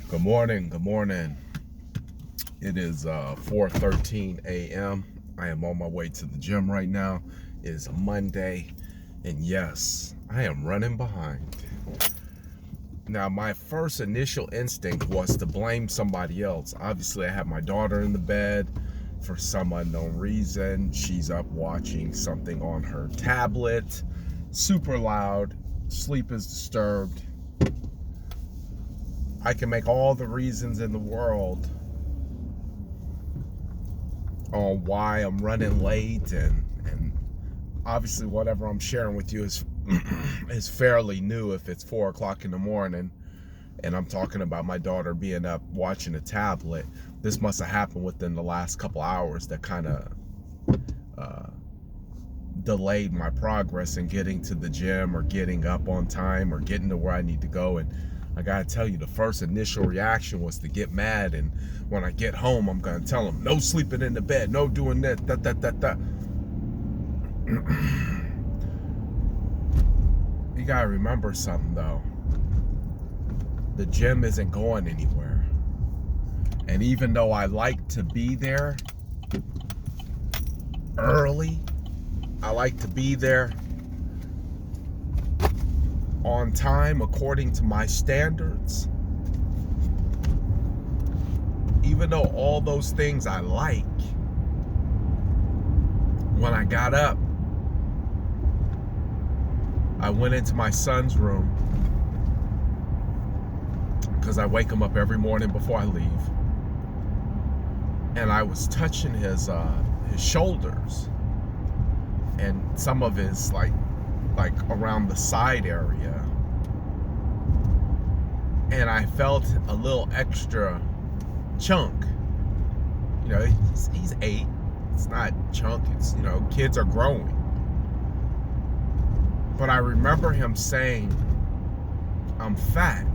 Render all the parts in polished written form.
Good morning. Good morning. It is 4:13 a.m. I am on my way to the gym right now. It is a Monday, and yes, I am running behind. Now, my first initial instinct was to blame somebody else. Obviously, I have my daughter in the bed for some unknown reason. She's up watching something on her tablet, super loud. Sleep is disturbed. I can make all the reasons in the world on why I'm running late, and obviously whatever I'm sharing with you is is fairly new if it's 4 o'clock in the morning and I'm talking about my daughter being up watching a tablet. This must have happened within the last couple hours that kind of delayed my progress in getting to the gym or getting up on time or getting to where I need to go. And I gotta tell you, the first initial reaction was to get mad, and when I get home, I'm gonna tell them, no sleeping in the bed, no doing that. You gotta remember something though. The gym isn't going anywhere. And even though I like to be there early, I like to be there on time according to my standards. Even though all those things I like, when I got up, I went into my son's room because I wake him up every morning before I leave, and I was touching his shoulders and some of his like around the side area, and I felt a little extra chunk. You know, he's 8. It's not chunk. It's, you know, kids are growing. But I remember him saying, "I'm fat."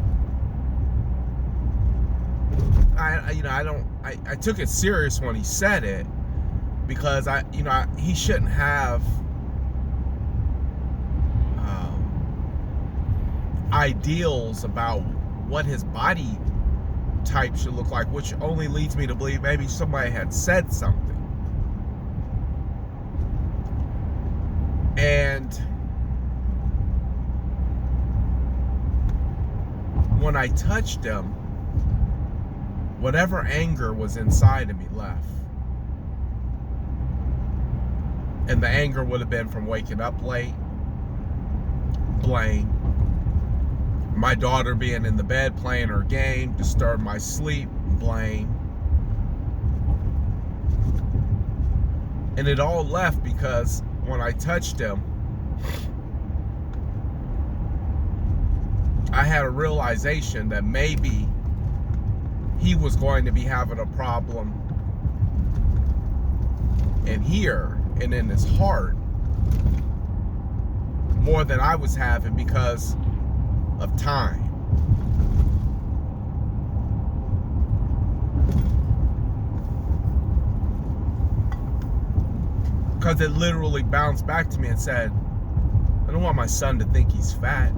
I took it serious when he said it, because he shouldn't have ideals about what his body type should look like, which only leads me to believe maybe somebody had said something. And when I touched him, whatever anger was inside of me left. And the anger would have been from waking up late, blame. My daughter being in the bed playing her game disturbed my sleep, blame. And it all left because when I touched him, I had a realization that maybe he was going to be having a problem in here and in his heart more than I was having because of time. Because it literally bounced back to me and said, I don't want my son to think he's fat.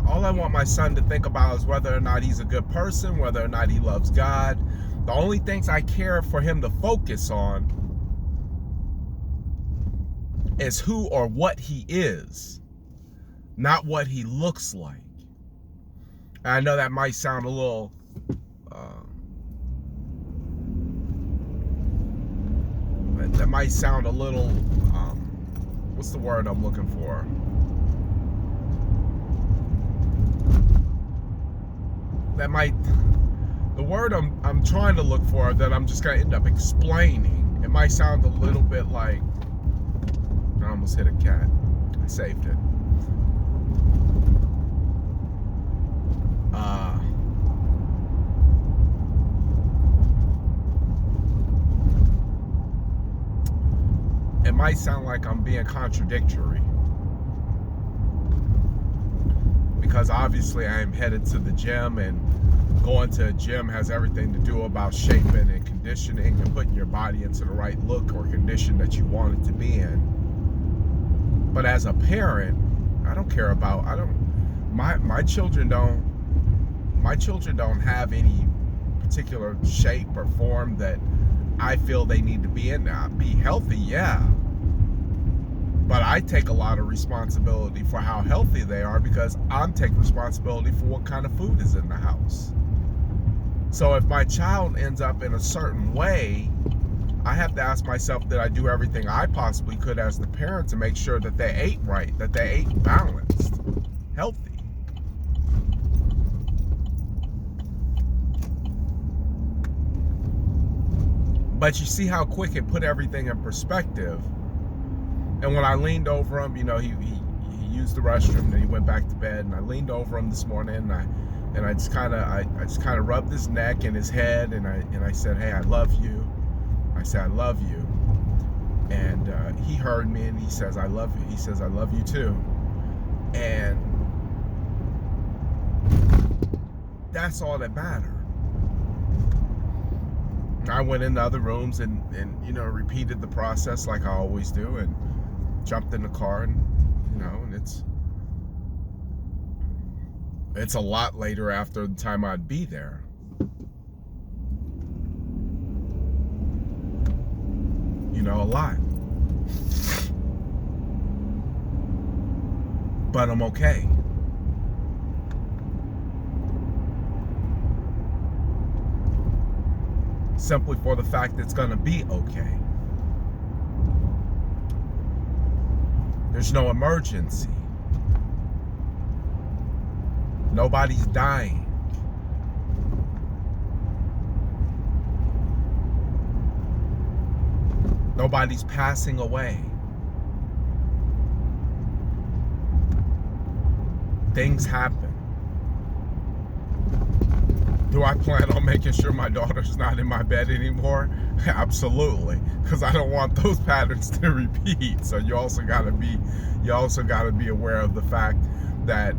All I want my son to think about is whether or not he's a good person, whether or not he loves God. The only things I care for him to focus on is who or what he is, not what he looks like. And I know that might sound a little what's the word I'm looking for? The word I'm trying to look for, that I'm just gonna end up explaining, it might sound a little bit like, I almost hit a cat. I saved it. It might sound like I'm being contradictory, because obviously I am headed to the gym, and going to a gym has everything to do about shaping and conditioning and putting your body into the right look or condition that you want it to be in. But as a parent, I don't care about, my children don't my children don't have any particular shape or form that I feel they need to be in. Now, be healthy, yeah. But I take a lot of responsibility for how healthy they are because I'm taking responsibility for what kind of food is in the house. So if my child ends up in a certain way, I have to ask myself, did I do everything I possibly could as the parent to make sure that they ate right, that they ate balanced, healthy? But you see how quick it put everything in perspective. And when I leaned over him, he used the restroom, then he went back to bed, and I leaned over him this morning, and I just kind of rubbed his neck and his head, and I said, hey, I love you. I said, I love you. And he heard me, and he says, I love you. He says, I love you too. And that's all that mattered. I went in the other rooms and repeated the process like I always do, and jumped in the car, and and it's a lot later after the time I'd be there. A lot. But I'm okay. Simply for the fact that it's gonna be okay. There's no emergency. Nobody's dying. Nobody's passing away. Things happen. Do I plan on making sure my daughter's not in my bed anymore? Absolutely, because I don't want those patterns to repeat. So you also got to be aware of the fact that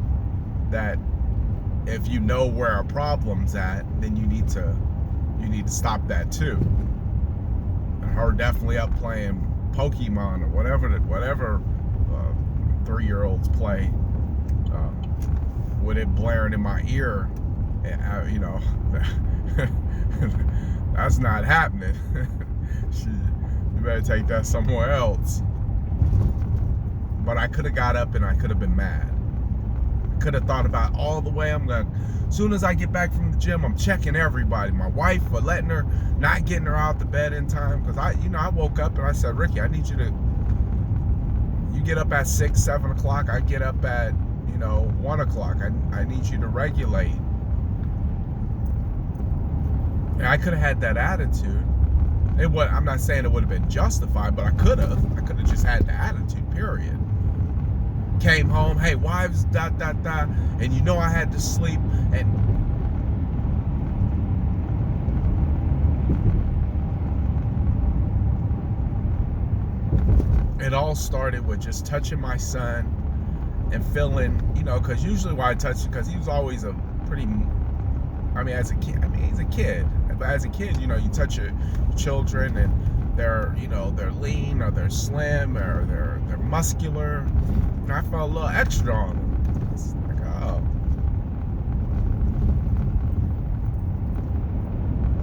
if you know where a problem's at, then you need to stop that too. And her definitely up playing Pokemon or whatever 3-year-olds play, with it blaring in my ear. That's not happening. You better take that somewhere else. But I could have got up and I could have been mad. I could have thought about all the way as soon as I get back from the gym, I'm checking everybody. My wife for not getting her out the bed in time, because I woke up and I said, Ricky, I need you get up at 6, 7 o'clock. I get up at 1 o'clock. I need you to regulate. And I could have had that attitude. I'm not saying it would have been justified, but I could have just had the attitude, period. Came home, hey, wives, ... and I had to sleep, and it all started with just touching my son and feeling, because usually why I touch him, because he was always a pretty, as a kid, he's a kid, but as a kid, you touch your children and they're lean or they're slim or they're muscular, and I felt a little extra on them. It's like, oh.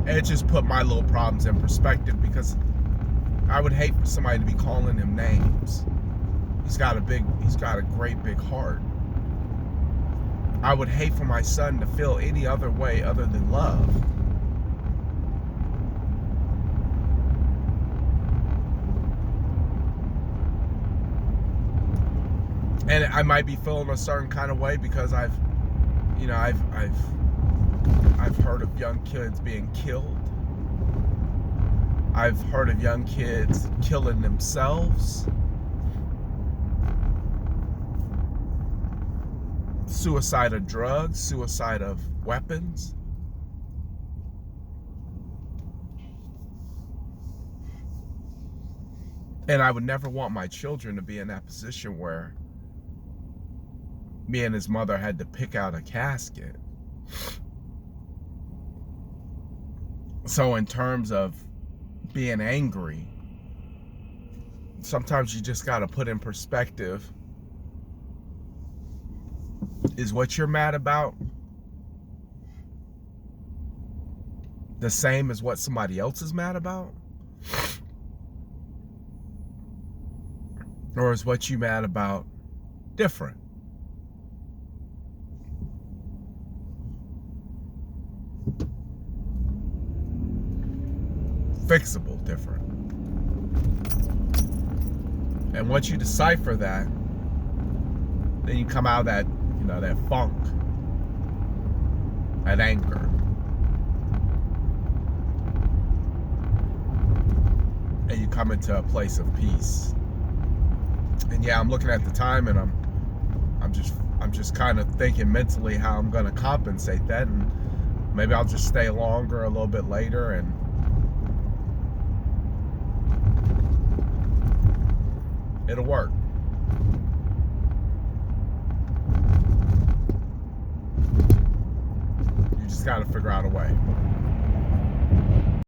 It just put my little problems in perspective, because I would hate for somebody to be calling him names. He's got a great big heart. I would hate for my son to feel any other way other than love. And I might be feeling a certain kind of way because I've heard of young kids being killed. I've heard of young kids killing themselves. Suicide of drugs, suicide of weapons. And I would never want my children to be in that position where me and his mother had to pick out a casket. So in terms of being angry, sometimes you just got to put in perspective, is what you're mad about the same as what somebody else is mad about? Or is what you mad about different? Fixable different. And once you decipher that, then you come out of that, that funk, that anger. And you come into a place of peace. And yeah, I'm looking at the time, and I'm just kind of thinking mentally how I'm gonna compensate that, and maybe I'll just stay longer a little bit later, and it'll work. You just gotta figure out a way.